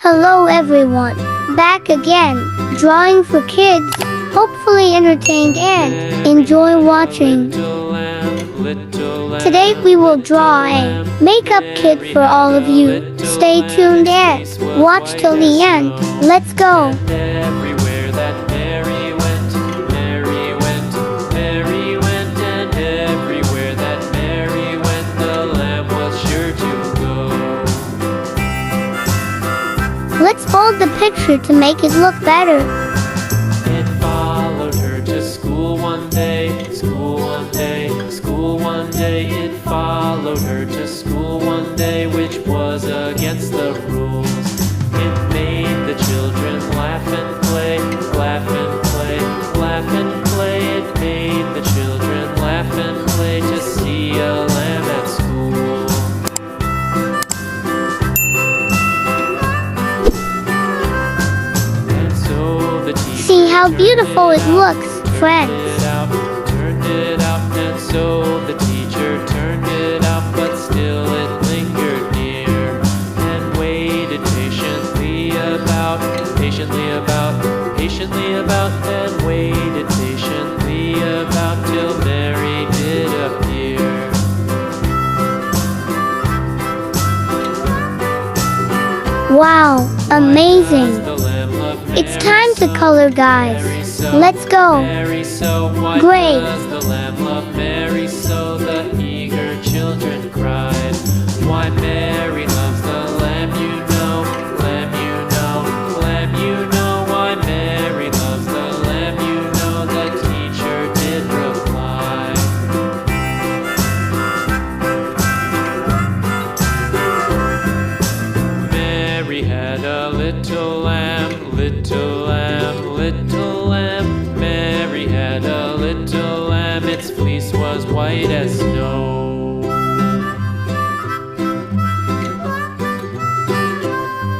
Hello everyone, back again, drawing for kids, hopefully entertained and enjoy watching. Today we will draw a makeup kit for all of you. Stay tuned and watch till the end. Let's go. Everywhere that Mary went, Mary went, Mary went, and everywhere that Mary went, the lamb was sure to go. Let's fold the picture to make it look better. It followed her to school one day, school one day, school one day. It followed her to school one day, which was against the rules. It made the children laugh and play, laugh and play, laugh and play. It made the children laugh and play to see a lamb at school. And so the teacher See how beautiful it looks, friends. turned it out, and so the teacher turned it out, but still it lingered near and waited patiently about, and waited patiently about till Mary did appear. Wow, amazing. The lamb loved Mary It's time to so, color, guys. Mary so, Let's go. Mary so, why Great. does the lamb love Mary so? The eager children cried. Why Mary loves the lamb, you know, lamb, you know, lamb, you know. Why Mary loves the lamb, you know, the teacher did reply. Mary had a little lamb, little lamb, little lamb. Mary had a little lamb, its fleece was white as snow.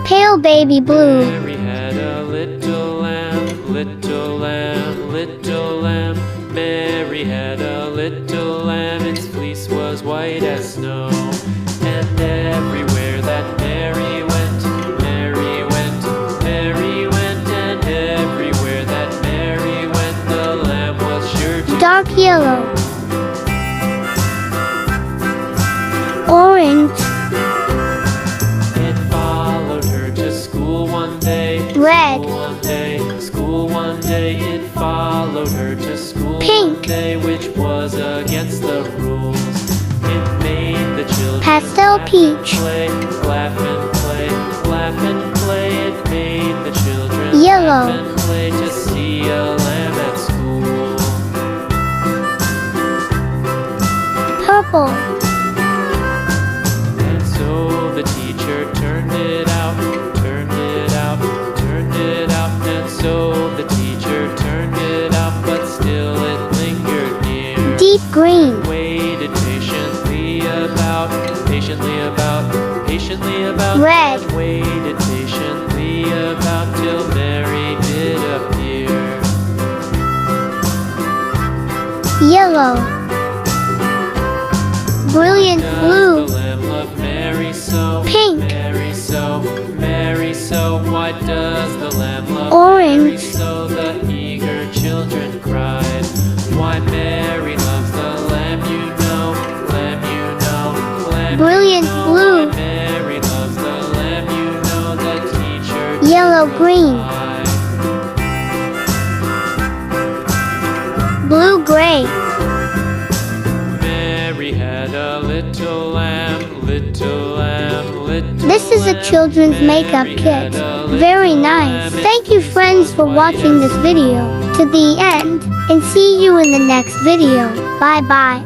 Pale baby blue. Mary had a little lamb, little lamb, little lamb. Mary had a little lamb, its fleece was white as snow. And everywhere that Mary went, Mary went, Mary went, and everywhere that Mary went, the lamb was sure to Dark yellow. Orange. It followed her to school one day, Red. school one day, school one day. It followed her to school Pink. one day, which was against the rules. It made the children Pastel laugh peach. and play, laugh and play, laugh and play. It made the children Yellow. laugh and play to see a lamb at school. Purple. And so the teacher turned it out, turned it out, turned it out. And so the teacher turned it out, but still it lingered near. Deep green. Waited patiently about, patiently about, patiently about. Red. And waited patiently about till Mary did appear. Yellow. Brilliant Does blue. the lamb love Mary so? Pink. Mary so, Mary so. Why does the lamb love Orange. Mary so? The eager children cried. Why Mary loves the lamb, you know, lamb, you know, lamb. Brilliant you know. blue. Why Mary loves the lamb, you know, the teacher did Yellow green. reply. Blue gray. Mary had a little lamb, little lamb, little This is a lamb. children's makeup Mary kit. had a little Very nice. lamb. Thank you, friends, for watching this video to the end, and see you in the next video. Bye bye.